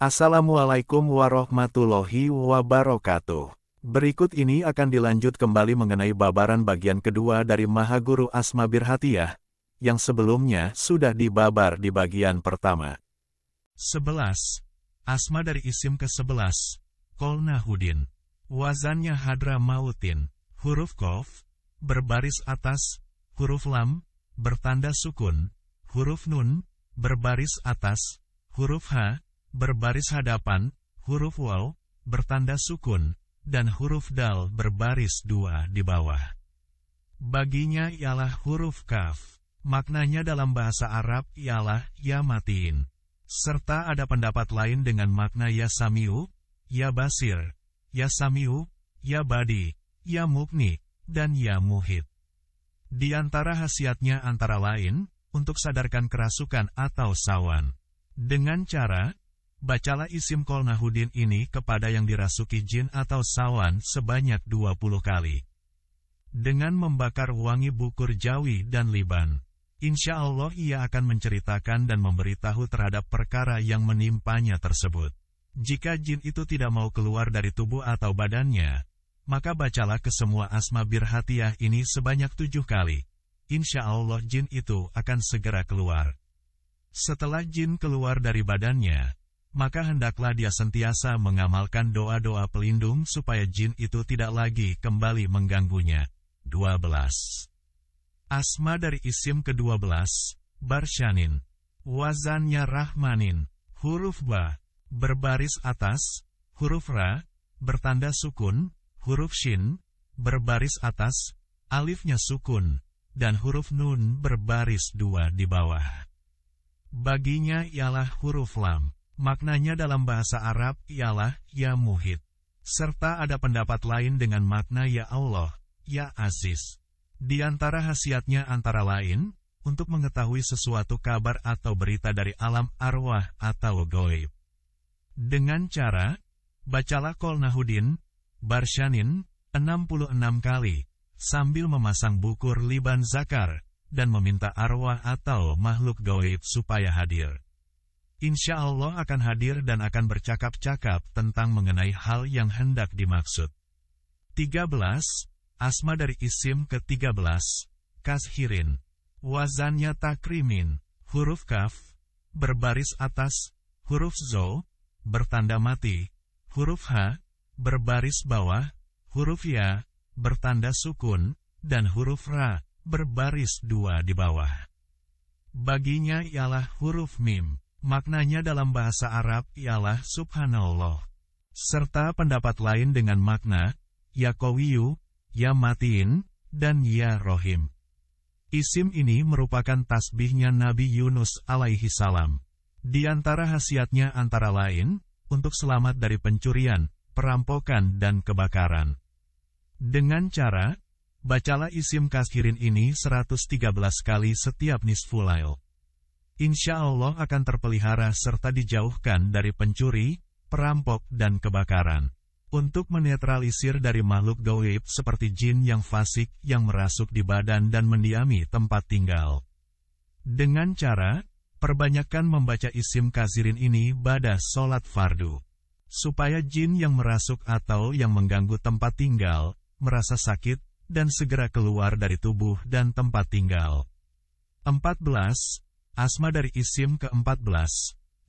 Assalamualaikum warahmatullahi wabarakatuh. Berikut ini akan dilanjut kembali mengenai babaran bagian kedua dari Mahaguru Asma Birhatiyah, yang sebelumnya sudah dibabar di bagian pertama. 11. Asma dari isim ke-11, Qolnahudin. Wazannya Hadra Mautin, huruf Qaf, berbaris atas, huruf Lam, bertanda sukun, huruf Nun, berbaris atas, huruf H, berbaris hadapan, huruf Waw, bertanda sukun, dan huruf Dal berbaris dua di bawah. Baginya ialah huruf Kaf. Maknanya dalam bahasa Arab ialah ya matiin. Serta ada pendapat lain dengan makna ya samiu, ya basir, ya samiu, ya badi, ya mukni, dan ya muhit. Di antara khasiatnya antara lain, untuk sadarkan kerasukan atau sawan. Dengan cara, bacalah isim Qolnahudin ini kepada yang dirasuki jin atau sawan sebanyak 20 kali. Dengan membakar wangi bukur jawi dan liban, insya Allah ia akan menceritakan dan memberitahu terhadap perkara yang menimpanya tersebut. Jika jin itu tidak mau keluar dari tubuh atau badannya, maka bacalah ke semua Asma Birhatiyah ini sebanyak 7 kali. Insya Allah jin itu akan segera keluar. Setelah jin keluar dari badannya, maka hendaklah dia sentiasa mengamalkan doa-doa pelindung supaya jin itu tidak lagi kembali mengganggunya. 12. Asma dari isim ke-12, Barshanin. Wazannya Rahmanin, huruf Ba, berbaris atas, huruf Ra, bertanda sukun, huruf Shin, berbaris atas, alifnya sukun, dan huruf Nun berbaris dua di bawah. Baginya ialah huruf Lam. Maknanya dalam bahasa Arab ialah ya muhit. Serta ada pendapat lain dengan makna ya Allah, ya aziz. Di antara khasiatnya antara lain, untuk mengetahui sesuatu kabar atau berita dari alam arwah atau gaib. Dengan cara, bacalah Qolnahudin, Barshanin, 66 kali, sambil memasang bukur liban zakar, dan meminta arwah atau makhluk gaib supaya hadir. Insya Allah akan hadir dan akan bercakap-cakap tentang mengenai hal yang hendak dimaksud. 13. Asma dari isim ke-13, Kashirin. Wazannya Takrimin, huruf Kaf, berbaris atas, huruf Zo, bertanda mati, huruf H, berbaris bawah, huruf Ya, bertanda sukun, dan huruf Ra, berbaris dua di bawah. Baginya ialah huruf Mim. Maknanya dalam bahasa Arab ialah Subhanallah. Serta pendapat lain dengan makna ya Qawiyu, ya Matiin, dan ya Rohim. Isim ini merupakan tasbihnya Nabi Yunus alaihi salam. Di antara khasiatnya antara lain, untuk selamat dari pencurian, perampokan, dan kebakaran. Dengan cara, bacalah isim Kashirin ini 113 kali setiap nisfu lail. Insya Allah akan terpelihara serta dijauhkan dari pencuri, perampok, dan kebakaran. Untuk menetralisir dari makhluk gaib seperti jin yang fasik yang merasuk di badan dan mendiami tempat tinggal. Dengan cara, perbanyakkan membaca isim Kashirin ini pada sholat fardu. Supaya jin yang merasuk atau yang mengganggu tempat tinggal, merasa sakit, dan segera keluar dari tubuh dan tempat tinggal. 14. Asma dari isim ke-14,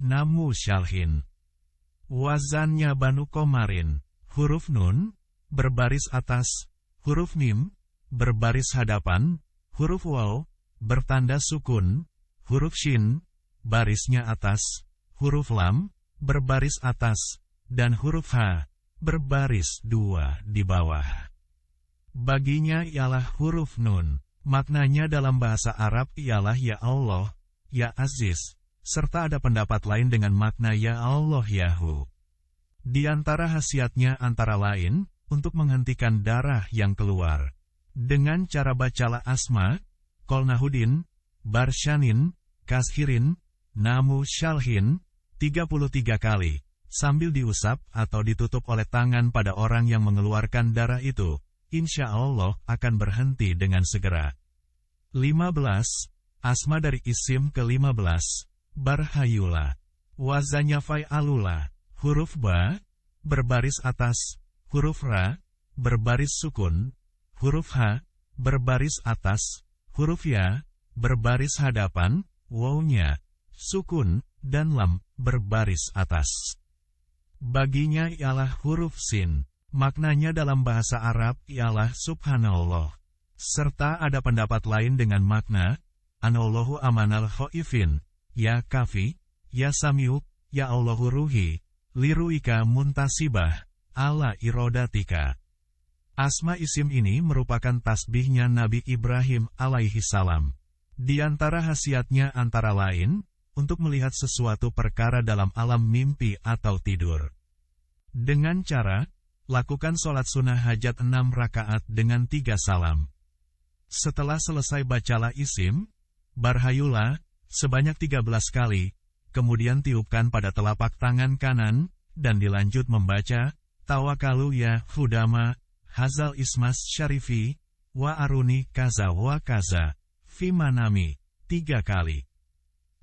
Namu Syalhin. Wazannya Banu Komarin, huruf Nun, berbaris atas, huruf Mim, berbaris hadapan, huruf Waw, bertanda sukun, huruf Shin, barisnya atas, huruf Lam, berbaris atas, dan huruf H, berbaris dua di bawah. Baginya ialah huruf Nun. Maknanya dalam bahasa Arab ialah ya Allah, ya Aziz, serta ada pendapat lain dengan makna ya Allah Yahu. Di antara khasiatnya antara lain, untuk menghentikan darah yang keluar. Dengan cara bacalah Asma, Qolnahudin, Barshanin, Kashirin, Namu Syalhin, 33 kali, sambil diusap atau ditutup oleh tangan pada orang yang mengeluarkan darah itu, insya Allah akan berhenti dengan segera. 15. Asma dari isim ke-15, Barhayula. wazannya fa'alula, huruf ba, berbaris atas, huruf ra, berbaris sukun, huruf ha, berbaris atas, huruf ya, berbaris hadapan, wawnya, sukun, dan lam, berbaris atas. Baginya ialah huruf sin. Maknanya dalam bahasa Arab ialah subhanallah. Serta ada pendapat lain dengan makna, anallahu amanal khaifin, ya kafi, ya samiuk, ya Allahu ruhi, liruika muntasibah, ala irodatika. Asma isim ini merupakan tasbihnya Nabi Ibrahim alaihi salam. Di antara khasiatnya antara lain, untuk melihat sesuatu perkara dalam alam mimpi atau tidur. Dengan cara, lakukan sholat sunnah hajat 6 rakaat dengan 3 salam. Setelah selesai bacalah isim, barhayula, sebanyak 13 kali, kemudian tiupkan pada telapak tangan kanan, dan dilanjut membaca, tawakalu ya hudama, hazal ismas syarifi, wa aruni kaza wa kaza, fimanami, 3 kali.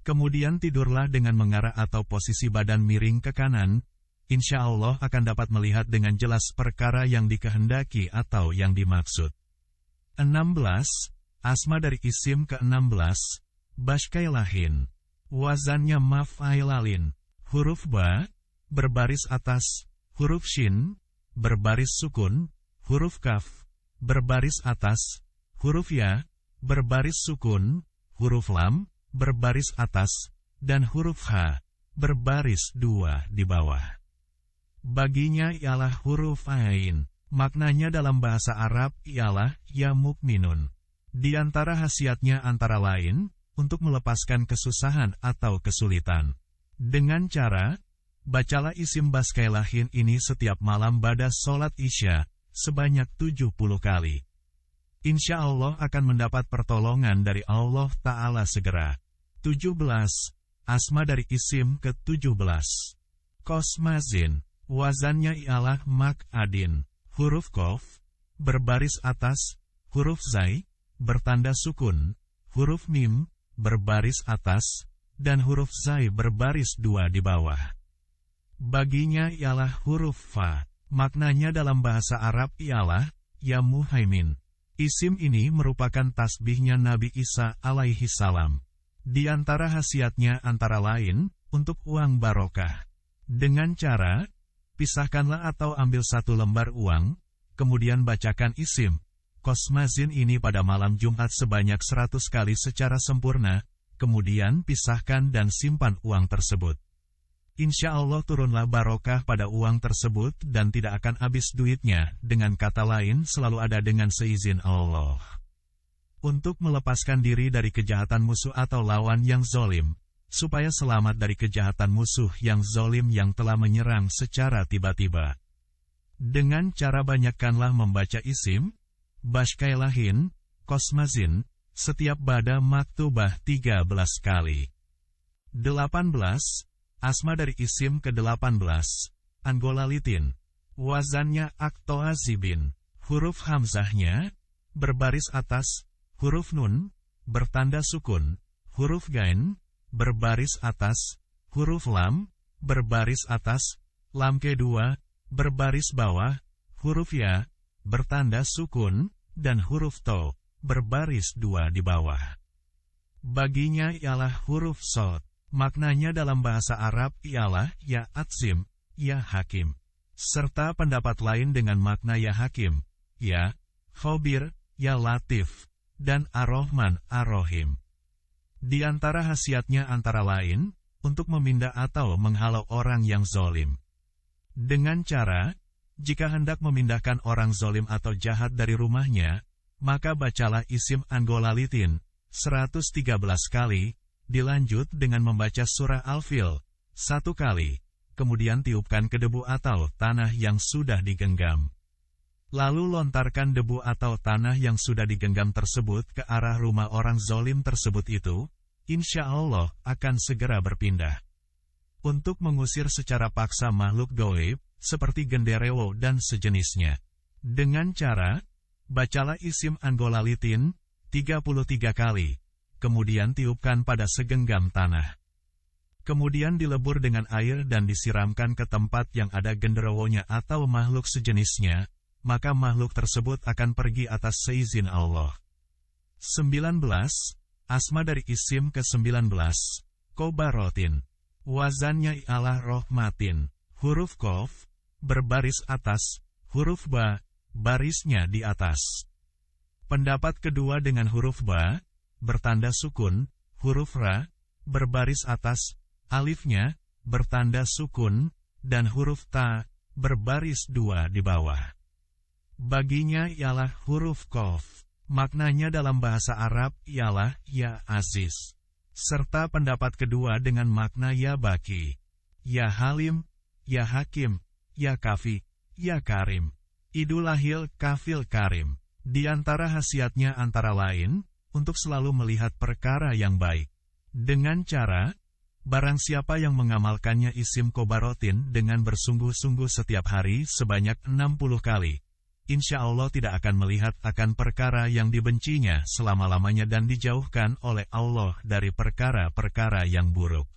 Kemudian tidurlah dengan mengarah atau posisi badan miring ke kanan, insya Allah akan dapat melihat dengan jelas perkara yang dikehendaki atau yang dimaksud. 16. Asma dari isim ke-16, bashkailahin. Wazannya maf'ailalin. Huruf ba, berbaris atas, huruf shin, berbaris sukun, huruf kaf, berbaris atas, huruf ya, berbaris sukun, huruf lam, berbaris atas, dan huruf ha, berbaris 2 di bawah. Baginya ialah huruf ain. Maknanya dalam bahasa Arab ialah ya mukminun. Di antara khasiatnya antara lain, untuk melepaskan kesusahan atau kesulitan. Dengan cara, bacalah isim bashkailahin ini setiap malam pada sholat isya, sebanyak 70 kali. Insya Allah akan mendapat pertolongan dari Allah Ta'ala segera. 17. Asma dari isim ke-17. Kosmazin. Wazannya ialah mak'adin. Huruf kof, berbaris atas, huruf zai, bertanda sukun, huruf mim, berbaris atas, dan huruf zai berbaris 2 di bawah. Baginya ialah huruf fa. Maknanya dalam bahasa Arab ialah ya muhaimin. Isim ini merupakan tasbihnya Nabi Isa alaihi salam. Di antara khasiatnya antara lain, untuk uang barokah. Dengan cara, pisahkanlah atau ambil 1 lembar uang, kemudian bacakan isim kosmazin ini pada malam Jumat sebanyak 100 kali secara sempurna, kemudian pisahkan dan simpan uang tersebut. Insya Allah turunlah barokah pada uang tersebut dan tidak akan habis duitnya, dengan kata lain selalu ada dengan seizin Allah. Untuk melepaskan diri dari kejahatan musuh atau lawan yang zolim, supaya selamat dari kejahatan musuh yang zolim yang telah menyerang secara tiba-tiba. Dengan cara banyakkanlah membaca isim, bashkailahin, kosmazin, setiap bada maktubah 13 kali. 18. Asma dari isim ke-18, anggolalitin. Wazannya aktoazibin. Huruf hamzahnya, berbaris atas, huruf nun, bertanda sukun, huruf gain, berbaris atas, huruf lam, berbaris atas, lam kedua, berbaris bawah, huruf ya, bertanda sukun, dan huruf to, berbaris 2 di bawah. Baginya ialah huruf sod. Maknanya dalam bahasa Arab ialah ya atsim, ya hakim. Serta pendapat lain dengan makna ya hakim, ya khobir, ya latif, dan ar-Rahman, ar-Rahim. Di antara khasiatnya antara lain, untuk memindah atau menghalau orang yang zolim. Dengan cara, jika hendak memindahkan orang zolim atau jahat dari rumahnya, maka bacalah isim anggolalitin 113 kali, dilanjut dengan membaca surah Al-Fil 1 kali, kemudian tiupkan ke debu atau tanah yang sudah digenggam. Lalu lontarkan debu atau tanah yang sudah digenggam tersebut ke arah rumah orang zolim tersebut itu, insya Allah akan segera berpindah. Untuk mengusir secara paksa makhluk gaib, seperti genderewo dan sejenisnya. Dengan cara, bacalah isim anggolalitin 33 kali, kemudian tiupkan pada segenggam tanah. Kemudian dilebur dengan air dan disiramkan ke tempat yang ada genderuwonya atau makhluk sejenisnya, maka makhluk tersebut akan pergi atas seizin Allah. 19. Asma dari isim ke-19. Kobarotin. Wazannya ialah rohmatin. Huruf Qaf, berbaris atas, huruf Ba, barisnya di atas. Pendapat kedua dengan huruf Ba, bertanda sukun, huruf Ra, berbaris atas, alifnya, bertanda sukun, dan huruf Ta, berbaris 2 di bawah. Baginya ialah huruf Qaf. Maknanya dalam bahasa Arab ialah ya aziz. Serta pendapat kedua dengan makna ya baki. Ya halim, ya hakim, ya kafi, ya karim. Idulahil kafil karim. Di antara khasiatnya antara lain, untuk selalu melihat perkara yang baik. Dengan cara, barang siapa yang mengamalkannya isim kobarotin dengan bersungguh-sungguh setiap hari sebanyak 60 kali, insya Allah tidak akan melihat akan perkara yang dibencinya selama-lamanya dan dijauhkan oleh Allah dari perkara-perkara yang buruk.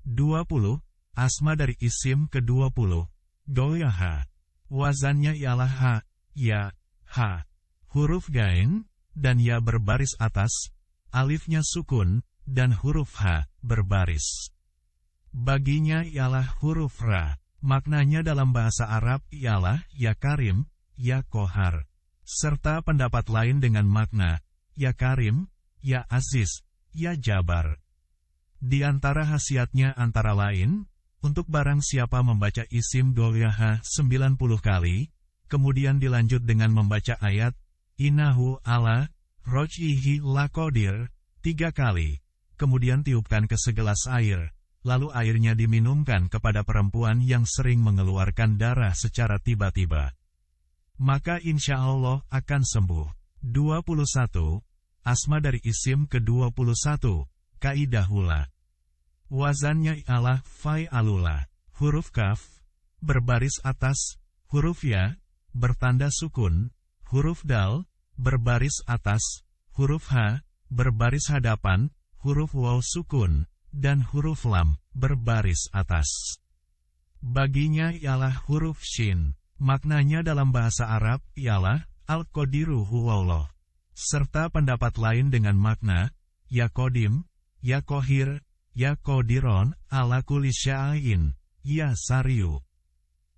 20. Asma dari isim ke-20. Goyaha. Wazannya ialah ha, ya, ha. Huruf gain, dan ya berbaris atas, alifnya sukun, dan huruf ha, berbaris. Baginya ialah huruf ra. Maknanya dalam bahasa Arab ialah ya karim, ya kohar, serta pendapat lain dengan makna, ya karim, ya aziz, ya jabar. Di antara khasiatnya antara lain, untuk barang siapa membaca isim Golyaha 90 kali, kemudian dilanjut dengan membaca ayat, Innahu ala, roj'ihi lakodir, 3 kali, kemudian tiupkan ke segelas air, lalu airnya diminumkan kepada perempuan yang sering mengeluarkan darah secara tiba-tiba. Maka insya Allah akan sembuh. 21. Asma dari isim ke-21. Kaidahula. Wazannya ialah fa'alula. Huruf kaf, berbaris atas, huruf ya, bertanda sukun, huruf dal, berbaris atas, huruf ha, berbaris hadapan, huruf waw sukun, dan huruf lam, berbaris atas. Baginya ialah huruf shin. Maknanya dalam bahasa Arab ialah Al-Qadiru huwallah. Serta pendapat lain dengan makna ya Qadim, ya Qahir, ya Qadiron, ala kulli sya'in, ya Sariyu.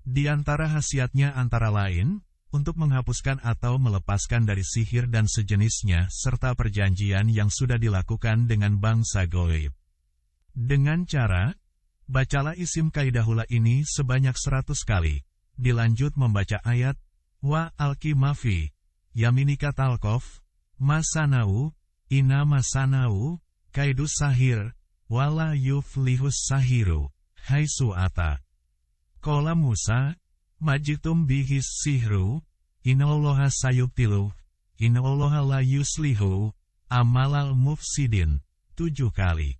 Di antara khasiatnya antara lain, untuk menghapuskan atau melepaskan dari sihir dan sejenisnya serta perjanjian yang sudah dilakukan dengan bangsa goib. Dengan cara, bacalah isim kaidahula ini sebanyak 100 kali. Dilanjut membaca ayat, wa alkimafi, yaminika talkof, masanau, ina masanau, kaidus sahir, wala yuflihus sahiru, hai su'ata. Kola Musa, majitum bihis sihru, innallaha sayubtilu, innallaha la yuslihu, amalal mufsidin, 7 kali.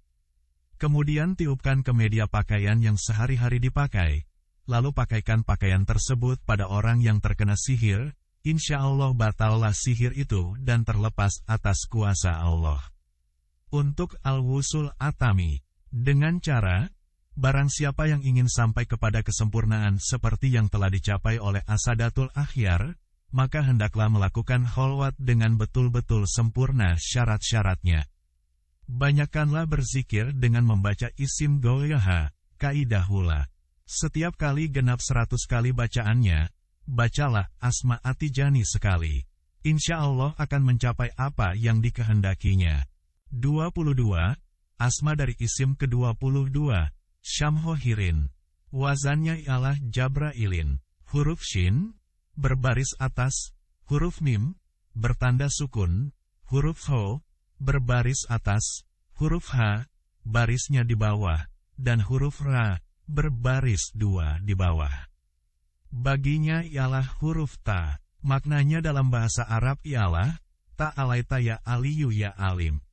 Kemudian tiupkan ke media pakaian yang sehari-hari dipakai. Lalu pakaikan pakaian tersebut pada orang yang terkena sihir, insya Allah batallah sihir itu dan terlepas atas kuasa Allah. Untuk al-wusul atami, dengan cara, barang siapa yang ingin sampai kepada kesempurnaan seperti yang telah dicapai oleh Asadatul Akhyar, maka hendaklah melakukan kholwat dengan betul-betul sempurna syarat-syaratnya. Banyakkanlah berzikir dengan membaca isim Golyaha, kaidahula. Setiap kali genap 100 kali bacaannya, bacalah Asma Atijani sekali. Insya Allah akan mencapai apa yang dikehendakinya. 22. Asma dari isim ke-22. Syamhohirin. Wazannya ialah Jabrailin. Huruf shin, berbaris atas, huruf mim, bertanda sukun, huruf ho, berbaris atas, huruf ha, barisnya di bawah, dan huruf ra, berbaris 2 di bawah. Baginya ialah huruf ta. Maknanya dalam bahasa Arab ialah ta'alaita ya aliyu ya alim.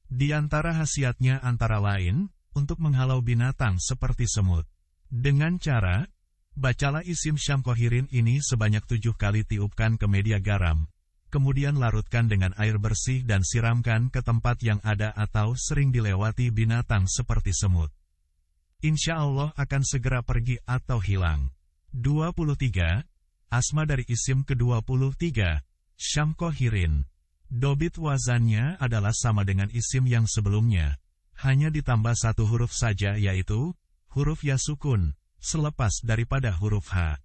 Di antara khasiatnya antara lain, untuk menghalau binatang seperti semut. Dengan cara, bacalah isim syamkohirin ini sebanyak 7 kali tiupkan ke media garam. Kemudian larutkan dengan air bersih dan siramkan ke tempat yang ada atau sering dilewati binatang seperti semut. insya Allah akan segera pergi atau hilang. 23. Asma dari isim ke-23, Syamkohirin. Dobit wazannya adalah sama dengan isim yang sebelumnya, hanya ditambah satu huruf saja yaitu huruf ya sukun, selepas daripada huruf H.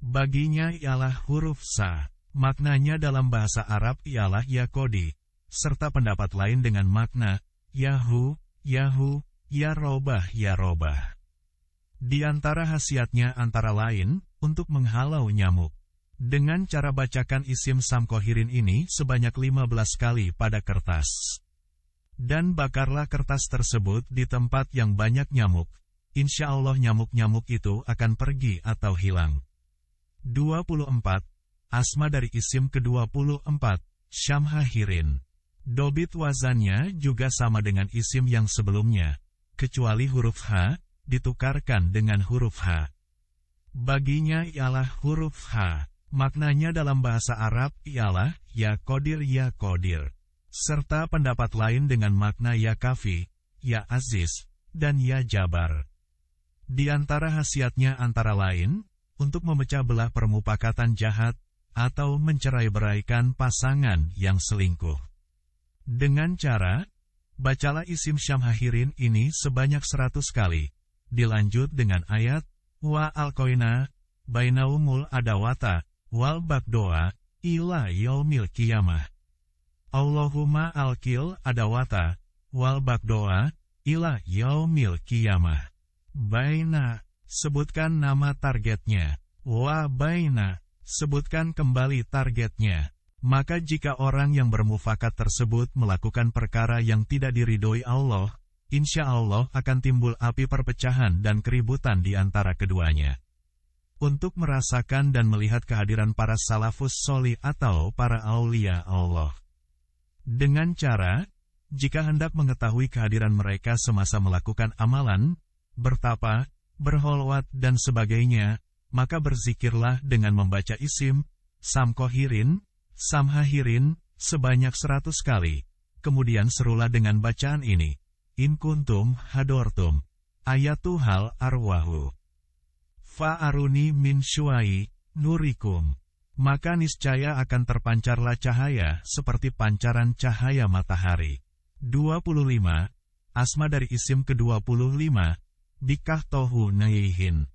Baginya ialah huruf Sa. Maknanya dalam bahasa Arab ialah ya kodi, serta pendapat lain dengan makna Yahu, Yahu, Ya robah, Ya robah. Di antara khasiatnya antara lain, untuk menghalau nyamuk. Dengan cara bacakan isim Samkohirin ini sebanyak 15 kali pada kertas. Dan bakarlah kertas tersebut di tempat yang banyak nyamuk. Insya Allah nyamuk-nyamuk itu akan pergi atau hilang. 24. Asma dari isim ke-24, Syamhahirin. Dobit wazannya juga sama dengan isim yang sebelumnya, kecuali huruf H ditukarkan dengan huruf H. Baginya ialah huruf H. Maknanya dalam bahasa Arab ialah ya kodir, serta pendapat lain dengan makna ya kafi, ya aziz, dan ya jabar. Di antara khasiatnya antara lain, untuk memecah belah permufakatan jahat atau mencerai-beraikan pasangan yang selingkuh. Dengan cara, bacalah isim Syamhahirin ini sebanyak 100 kali, dilanjut dengan ayat, wa alqoina, bainaumul adawata, wal bagdoa, ila yaumil qiyamah. Allahumma alqil adawata, wal bagdoa, ila yaumil qiyamah. Baina, sebutkan nama targetnya. Wa baina, sebutkan kembali targetnya. Maka jika orang yang bermufakat tersebut melakukan perkara yang tidak diridhoi Allah, insya Allah akan timbul api perpecahan dan keributan di antara keduanya. Untuk merasakan dan melihat kehadiran para salafus sholih atau para aulia Allah. Dengan cara, jika hendak mengetahui kehadiran mereka semasa melakukan amalan, bertapa, berholwat dan sebagainya, maka berzikirlah dengan membaca isim Samkohirin, Samhahirin sebanyak 100 kali. Kemudian serulah dengan bacaan ini, In kuntum hadortum, ayatuhal arwahu. Fa'aruni min syuai, nurikum. Maka niscaya akan terpancarlah cahaya seperti pancaran cahaya matahari. 25. Asma dari isim ke-25, Bikah tohu naihin.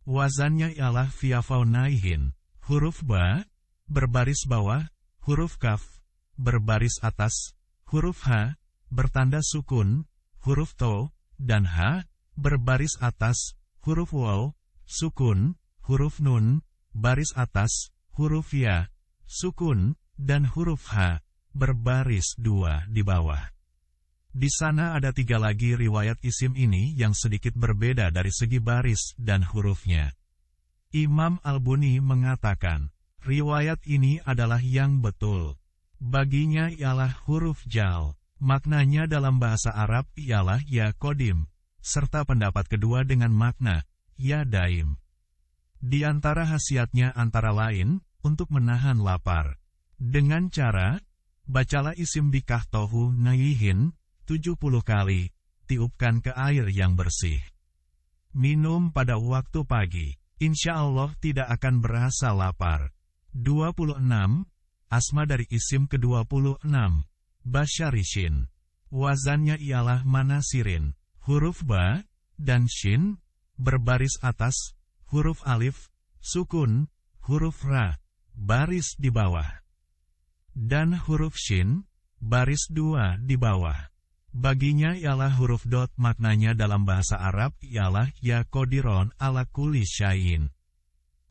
Wazannya ialah fiafau naihin. Huruf ba, berbaris bawah, huruf kaf, berbaris atas, huruf h, bertanda sukun, huruf to, dan h, berbaris atas, huruf waw, sukun, huruf nun, baris atas, huruf ya, sukun, dan huruf h, berbaris dua di bawah. Di sana ada 3 lagi riwayat isim ini yang sedikit berbeda dari segi baris dan hurufnya. Imam Al-Buni mengatakan, riwayat ini adalah yang betul. Baginya ialah huruf jal. Maknanya dalam bahasa Arab ialah ya kodim, serta pendapat kedua dengan makna ya daim. Di antara khasiatnya antara lain, untuk menahan lapar. Dengan cara, bacalah isim bikah tohu nayihin 70 kali, tiupkan ke air yang bersih. Minum pada waktu pagi, insya Allah tidak akan berasa lapar. 26. Asma dari isim ke-26, Basyarishin. Wazannya ialah manasirin. Huruf ba dan shin, berbaris atas, huruf alif, sukun, huruf ra, baris di bawah. Dan huruf shin, baris 2 di bawah. Baginya ialah huruf dot, maknanya dalam bahasa Arab ialah ya kodiron ala kulli syai'in.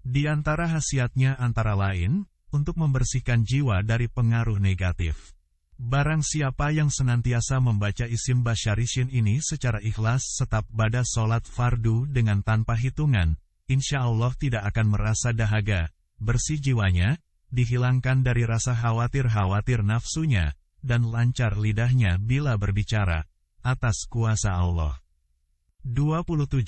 Di antara khasiatnya antara lain, untuk membersihkan jiwa dari pengaruh negatif. Barang siapa yang senantiasa membaca isim Basyarishin ini secara ikhlas setiap pada sholat fardu dengan tanpa hitungan, insya Allah tidak akan merasa dahaga, bersih jiwanya, dihilangkan dari rasa khawatir-khawatir nafsunya, dan lancar lidahnya bila berbicara, atas kuasa Allah. 27.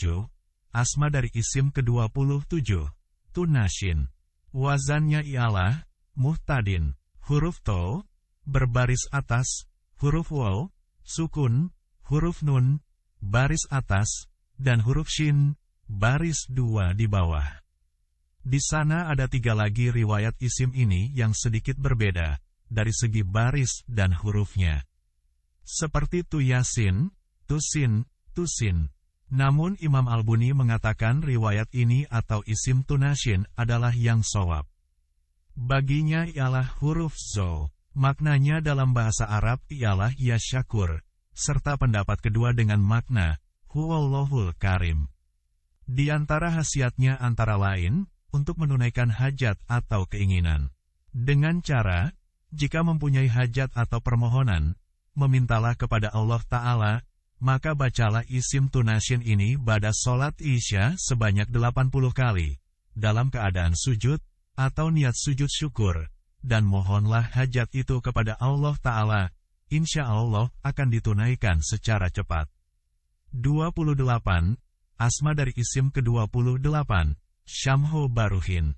Asma dari isim ke-27, Tunashin. Wazannya ialah muhtadin. Huruf to, berbaris atas, huruf waw, sukun, huruf nun, baris atas, dan huruf Shin, baris 2 di bawah. Di sana ada 3 lagi riwayat isim ini yang sedikit berbeda, dari segi baris dan hurufnya. Seperti Tuyasin, Tusin, Tusin. Namun Imam Al-Buni mengatakan riwayat ini atau isim Tunashin adalah yang shawab. Baginya ialah huruf Zo. Maknanya dalam bahasa Arab ialah ya syakur, serta pendapat kedua dengan makna Huwallahul Karim. Di antara khasiatnya antara lain, untuk menunaikan hajat atau keinginan. Dengan cara, jika mempunyai hajat atau permohonan, memintalah kepada Allah Ta'ala, maka bacalah isim Tunashin ini pada sholat Isya sebanyak 80 kali, dalam keadaan sujud, atau niat sujud syukur, dan mohonlah hajat itu kepada Allah Ta'ala, insya Allah akan ditunaikan secara cepat. 28. Asma dari isim ke-28, Syamho Baruhin.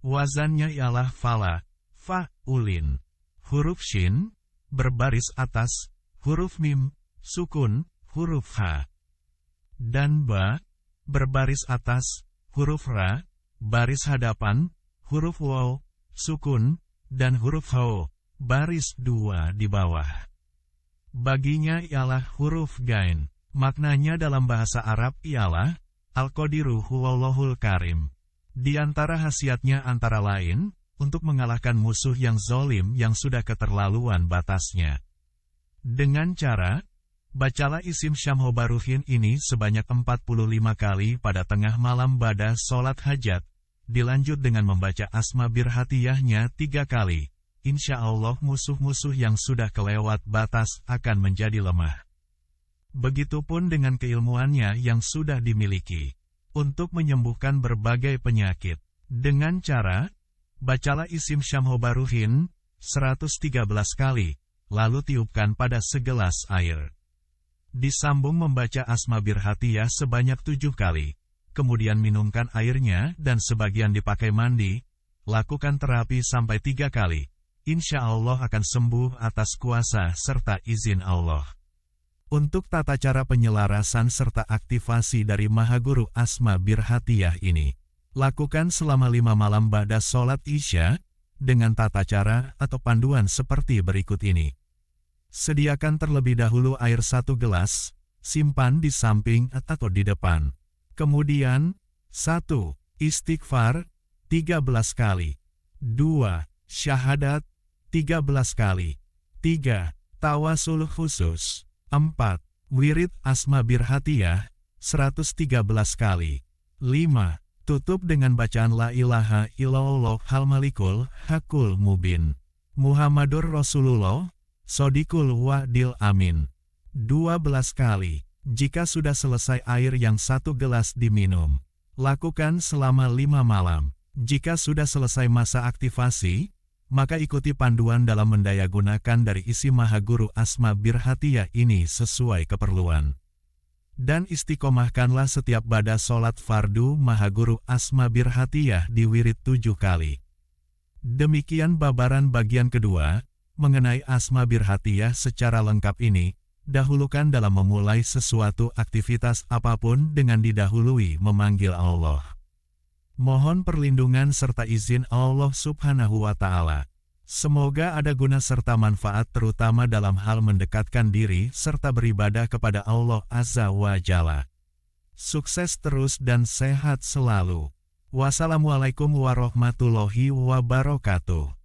Wazannya ialah fala, fa'ulin. Huruf Shin, berbaris atas, huruf Mim, sukun, huruf H. Dan Ba, berbaris atas, huruf Ra, baris hadapan, huruf Waw, sukun, dan huruf Ho, baris 2 di bawah. Baginya ialah huruf Gain. Maknanya dalam bahasa Arab ialah Al-Qadiru Huwallahul Karim. Di antara khasiatnya antara lain, untuk mengalahkan musuh yang zolim yang sudah keterlaluan batasnya. Dengan cara, bacalah isim Syamho Baruhin ini sebanyak 45 kali pada tengah malam pada sholat hajat, dilanjut dengan membaca asma birhatiyahnya 3 kali. Insya Allah musuh-musuh yang sudah kelewat batas akan menjadi lemah. Begitupun dengan keilmuannya yang sudah dimiliki, untuk menyembuhkan berbagai penyakit. Dengan cara, bacalah isim Syamho Baruhin 113 kali, lalu tiupkan pada segelas air. Disambung membaca asma birhatiyah sebanyak 7 kali, kemudian minumkan airnya dan sebagian dipakai mandi, lakukan terapi sampai 3 kali. Insya Allah akan sembuh atas kuasa serta izin Allah. Untuk tata cara penyelarasan serta aktivasi dari Mahaguru Asma Birhatiyah ini, lakukan selama 5 malam ba'da sholat Isya, dengan tata cara atau panduan seperti berikut ini. Sediakan terlebih dahulu air 1 gelas, simpan di samping atau di depan. Kemudian, 1. Istighfar, 13 kali. 2. Syahadat, 13 kali. 3. Tawasul khusus. 4. Wirid Asma Birhatiyah, 113 kali. 5. Tutup dengan bacaan La ilaha illallah hal malikul hakul mubin. Muhammadur Rasulullah, Sodikul Wa'dil Amin. 12 kali. Jika sudah selesai air yang 1 gelas diminum, lakukan selama 5 malam. Jika sudah selesai masa aktivasi, maka ikuti panduan dalam mendayagunakan dari isi Mahaguru Asma Birhatiyah ini sesuai keperluan. Dan istiqomahkanlah setiap ba'da sholat fardu Mahaguru Asma Birhatiyah di wirid 7 kali. Demikian babaran bagian kedua, mengenai Asma Birhatiyah secara lengkap ini, dahulukan dalam memulai sesuatu aktivitas apapun dengan didahului memanggil Allah. Mohon perlindungan serta izin Allah Subhanahu wa Ta'ala. Semoga ada guna serta manfaat terutama dalam hal mendekatkan diri serta beribadah kepada Allah Azza wa Jalla. Sukses terus dan sehat selalu. Wassalamualaikum warahmatullahi wabarakatuh.